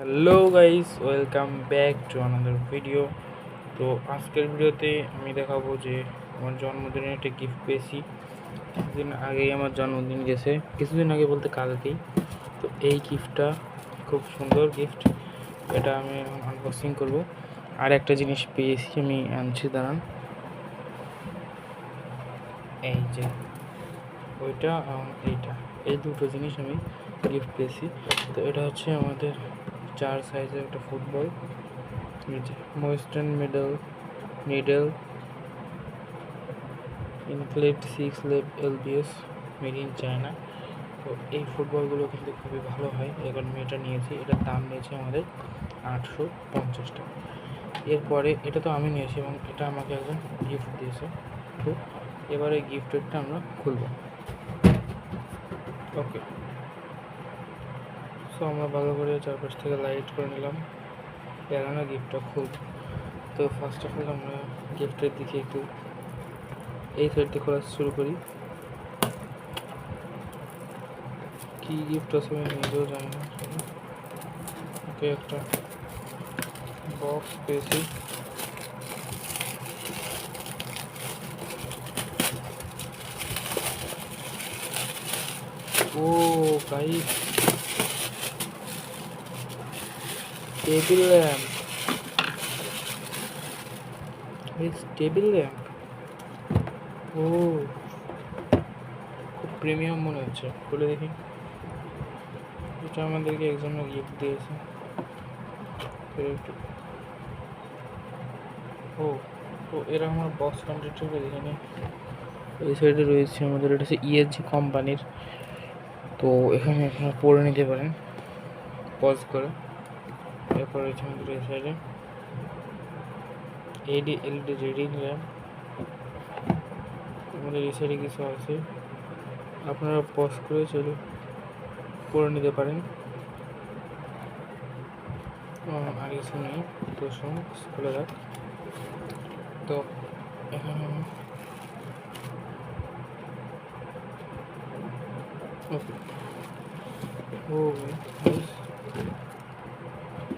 Hello guys, welcome back to another video. তো আজকের ভিডিওতে আমি দেখাবো যে আমার জন্মদিনে একটা গিফট পেয়েছি। কিছুদিন আগেই আমার জন্মদিন গেছে, কিছুদিন আগে বলতে কালকেই। তো এই গিফটটা খুব সুন্দর গিফট, এটা আমি এখন আনবক্সিং করব। আর একটা জিনিস পেয়েছি, আমি আনছি, দাঁড়ান। এই যে ওইটা এইটা, এই দুটো জিনিস আমি গিফট পেয়েছি। তো এটা হচ্ছে আমাদের 4 সাইজের একটা ফুটবল, ওয়েস্টার্ন নিডল ইনক্লেট 6 লেভ এলবিএস, মেড ইন চায়না। তো এই ফুটবলগুলো কিন্তু খুবই ভালো হয়, এখন আমি এটা নিয়েছি। এটার দাম নিয়েছে আমাদের 850 টাকা। এরপরে এটা তো আমি নিয়েছি এবং এটা আমাকে একজন গিফট দিয়েছে। তো এবারে গিফটেরটা আমরা খুলব। ওকে, সো আমরা ভালো করে চারপাশ থেকে লাইট করে নিলাম, এর আমরা গিফটটা খুলব। তো ফার্স্ট অফ অল আমরা গিফটের দিকে একটু এই সাইড দিয়ে খোলা শুরু করি। কি গিফট আছে আমি নিজেও জানি না। ওকে, একটা বক্স পেয়েছি। ও guys, table lamp, table lamp. ও, খুব প্রিমিয়াম মনে হচ্ছে, খুলে দেখি। এটা আমাদেরকে একজন গিফট দিয়েছে। ও তো এরা আমার বক্স কন্ট্রাক্টর এখানে এই সাইডে রয়েছে আমাদের, এটা হচ্ছে ইএসজি কোম্পানির। তো এখানে আপনারা পড়ে নিতে পারেন পজ করে। এরপর রয়েছে আমাদের এই সাইডে এলইডি রিডিং ল্যাম্প। আমাদের এই সাইডে কিছু আছে, আপনারা পজ করে চলে পড়ে নিতে পারেন। আর কিছু নেই, তো খুলে রাখ। তো এখানে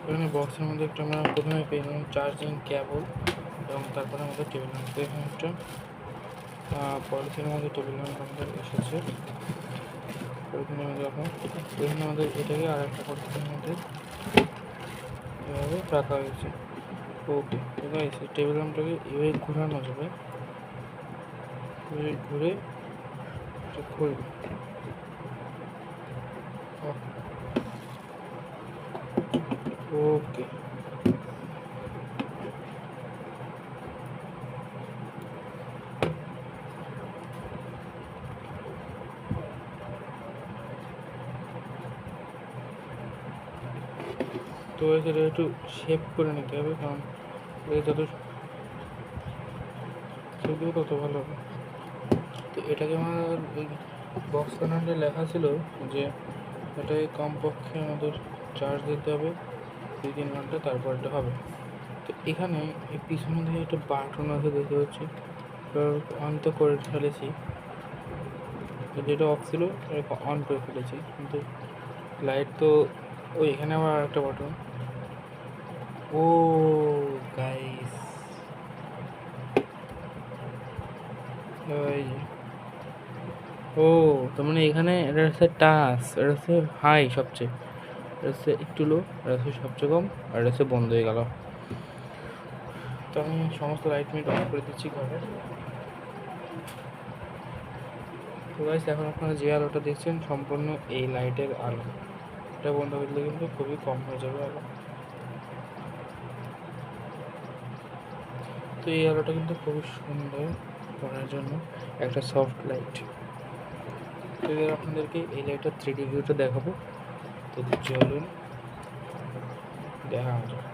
এখানে বক্সের মধ্যে একটা আমরা প্রথমে পেয়ে গেলাম চার্জিং কেবল, এবং তারপরে আমাদের টেবিল ল্যাম্প। এখানে একটা পলিথিনের মধ্যে টেবিল ল্যাম্প আমাদের এসেছে। পলিথিনের মধ্যে এখানে আমাদের এটাকে আর একটা পলিথিনের মধ্যে এভাবে রাখা হয়েছে। ওকে, তো গাইস, টেবিল ল্যাম্পটাকে এভাবে ঘোরানো যাবে, ঘুরে খুলবে। ওকে, তো এটা একটু শেপ করে নিতে হবে, কারণ যত শেপ দেবে তত ভালো হবে। তো এটাকে আমার ওই বক্স কর্নারে লেখা ছিল যে এটাকে কমপক্ষে আমাদের চার্জ দিতে হবে 2-3 ঘন্টা, তারপর এটা হবে। তো এখানে এই পিছনে দিয়ে একটা বাটন আছে, দেখতে পাচ্ছি। অন তো করে ফেলেছি, যেটা অফ ছিল অন করে ফেলেছি, কিন্তু লাইট তো ওই এখানে আবার একটা বাটন। ও গাইস, ও তার মানে এখানে এটা হচ্ছে টাচ, এটা হচ্ছে হাই সবচেয়ে, এটা হচ্ছে একটু লো, এটা হচ্ছে সবচেয়ে কম, আর এটা হচ্ছে বন্ধ হয়ে গেল। তো আমি সমস্ত লাইট মিট অফ করে দিচ্ছি ঘরের। তো গাইস, এখন আপনারা যে আলোটা দেখছেন সম্পূর্ণ এই লাইটের আলো, এটা বন্ধ করলে কিন্তু খুবই কম হয়ে যাবে আলো। তো এই আলোটা কিন্তু খুবই সুন্দর করার জন্য একটা সফট লাইট। তো এবার আপনাদেরকে এই লাইটের 3D ভিউটা দেখাবো। তো চলুন দেখা যাক।